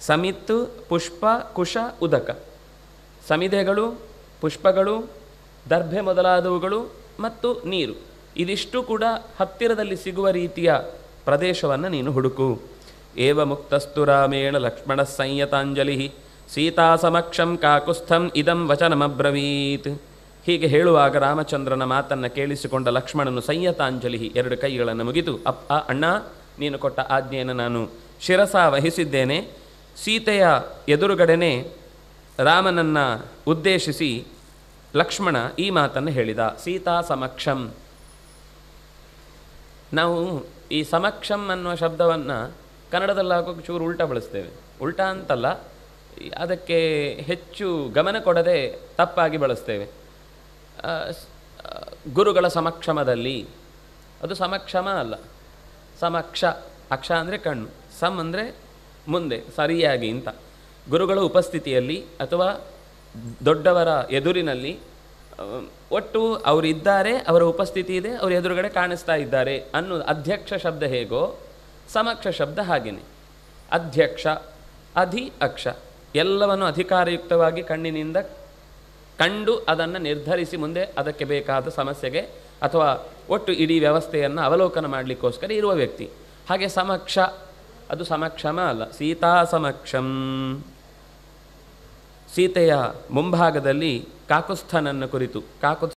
ಸಮಿತ್ ಪುಷ್ಪ ಕುಶ ಉದಕ. ಸಮಿಧೆಗಳು, ಪುಷ್ಪಗಳು, ದರ್ಭೆ ಮೊದಲಾದವುಗಳು ಮತ್ತು ನೀರು, ಇದಿಷ್ಟು ಕೂಡ ಹತ್ತಿರದಲ್ಲಿ ಸಿಗುವ ರೀತಿಯ ಪ್ರದೇಶವನ್ನು ನೀನು ಹುಡುಕು. ಏವ ಮುಕ್ತಸ್ತು ರಾಮೇಣ ಲಕ್ಷ್ಮಣ ಸಂಯತಾಂಜಲಿ ಸೀತಾ ಸಮಕ್ಷಂ ಕಾಕುಸ್ಥಂ ಇದಂ ವಚನಮಬ್ರವೀತ್. ಹೀಗೆ ಹೇಳುವಾಗ ರಾಮಚಂದ್ರನ ಮಾತನ್ನು ಕೇಳಿಸಿಕೊಂಡ ಲಕ್ಷ್ಮಣನು ಸಂಯತಾಂಜಲಿ, ಎರಡು ಕೈಗಳನ್ನು ಮುಗಿದು, ಅಣ್ಣ, ನೀನು ಕೊಟ್ಟ ಆಜ್ಞೆಯನ್ನು ನಾನು ಶಿರಸ ವಹಿಸಿದ್ದೇನೆ. ಸೀತೆಯ ಎದುರುಗಡೆನೆ ರಾಮನನ್ನು ಉದ್ದೇಶಿಸಿ ಲಕ್ಷ್ಮಣ ಈ ಮಾತನ್ನು ಹೇಳಿದ. ಸೀತಾ ಸಮಕ್ಷಂ. ನಾವು ಈ ಸಮಕ್ಷಂ ಅನ್ನುವ ಶಬ್ದವನ್ನು ಕನ್ನಡದಲ್ಲಿ ಹಾಕೋಕೆ ಚೂರು ಉಲ್ಟಾ ಬಳಸ್ತೇವೆ. ಉಲ್ಟಾ ಅಂತಲ್ಲ, ಅದಕ್ಕೆ ಹೆಚ್ಚು ಗಮನ ಕೊಡದೆ ತಪ್ಪಾಗಿ ಬಳಸ್ತೇವೆ. ಗುರುಗಳ ಸಮಕ್ಷಮದಲ್ಲಿ, ಅದು ಸಮಕ್ಷಮ ಅಲ್ಲ, ಸಮಕ್ಷ. ಅಕ್ಷ ಅಂದರೆ ಕಣ್ಣು, ಸಮ್ ಅಂದರೆ ಮುಂದೆ, ಸರಿಯಾಗಿ ಅಂತ. ಗುರುಗಳ ಉಪಸ್ಥಿತಿಯಲ್ಲಿ ಅಥವಾ ದೊಡ್ಡವರ ಎದುರಿನಲ್ಲಿ, ಒಟ್ಟು ಅವರಿದ್ದಾರೆ, ಅವರ ಉಪಸ್ಥಿತಿ ಇದೆ, ಅವರ ಎದುರುಗಡೆ ಕಾಣಿಸ್ತಾ ಇದ್ದಾರೆ ಅನ್ನೋದು. ಅಧ್ಯಕ್ಷ ಶಬ್ದ ಹೇಗೋ ಸಮಕ್ಷ ಶಬ್ದ ಹಾಗೆಯೇ. ಅಧ್ಯಕ್ಷ, ಅಧಿ ಅಕ್ಷ, ಎಲ್ಲವನ್ನು ಅಧಿಕಾರಯುಕ್ತವಾಗಿ ಕಣ್ಣಿನಿಂದ ಕಂಡು ಅದನ್ನು ನಿರ್ಧರಿಸಿ ಮುಂದೆ ಅದಕ್ಕೆ ಬೇಕಾದ ಸಮಸ್ಯೆಗೆ ಅಥವಾ ಒಟ್ಟು ಇಡೀ ವ್ಯವಸ್ಥೆಯನ್ನು ಅವಲೋಕನ ಮಾಡಲಿಕ್ಕೋಸ್ಕರ ಇರುವ ವ್ಯಕ್ತಿ. ಹಾಗೆ ಸಮಕ್ಷ, ಅದು ಸಮಕ್ಷಮ ಅಲ್ಲ, ಸೀತಾ ಸಮಕ್ಷಂ. ಸೀತೆಯ ಮುಂಭಾಗದಲ್ಲಿ ಕಾಕುಸ್ಥನನ್ನು ಕುರಿತು,